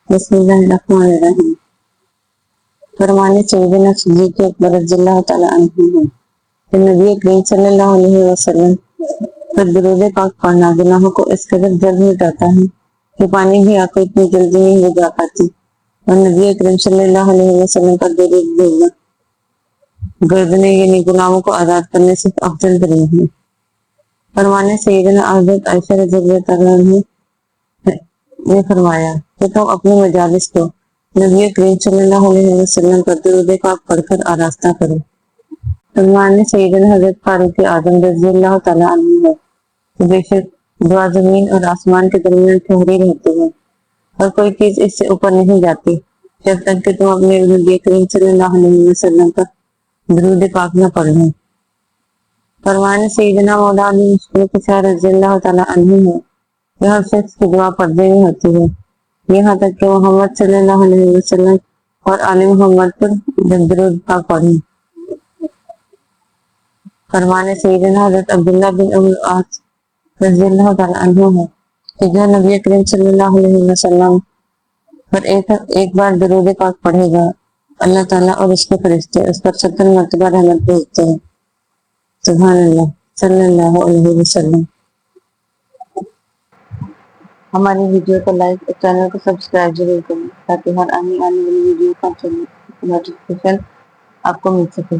بسم اللہ الرحمن الرحیم۔ فرمان سیدنا صدیق اکبر رضی اللہ تعالیٰ عنہ ہے کہ نبی کریم صلی اللہ علیہ وسلم پر درود پاک پڑھنا گناہوں کو اس قدر جلد مٹاتا ہے کہ پانی بھی آنکھوں اتنی جلدی نہیں ہو جا پاتی، اور نبی کریم صلی اللہ علیہ وسلم پر درود بھیجنا گردنے یعنی گناہوں کو آزاد کرنے سے افضل ترین ہے۔ فرمان سیدنا حضرت عائشہ رضی اللہ تعالیٰ عنہ نے فرمایا کہ تم اپنے مجالس کو نبی کریم صلی اللہ علیہ وسلم پر درود پاک پڑھ کر آراستہ کرو۔ فرمان سیدنا حضرت فاروق اعظم رضی اللہ تعالیٰ عنہ ہے کہ بے شک دعا زمین اور آسمان کے درمیان ٹھہری رہتی ہے اور کوئی چیز اس سے اوپر نہیں جاتی جب تک کہ تم اپنے نبی کریم صلی اللہ علیہ وسلم پر درود پاک نہ پڑھ لیں۔ فرمان سیدنا مولا علی مشکل کشا رضی اللہ تعالیٰ عنہ ہے کہ ہر شخص کی دعا پردے میں ہوتی ہے یہاں تک کہ محمد صلی اللہ علیہ وسلم اور آل محمد پر درود پاک پڑھیں۔ فرمان سیدنا حضرت عبداللہ بن عمرو العاص رضی اللہ تعالیٰ عنہ ہے کہ جو نبی کریم صلی اللہ علیہ وسلم پر ایک بار درود پاک پڑھے گا اللہ تعالیٰ اور اس کے فرشتے اس پر 70 مرتبہ رحمت بھیجتے ہیں۔ سبحان اللہ صلی اللہ علیہ وسلم۔ ہماری ویڈیو کو لائک اور چینل کو سبسکرائب ضرور کریں تاکہ ہر آنے والی ویڈیو کا نوٹیفیکیشن آپ کو مل سکے۔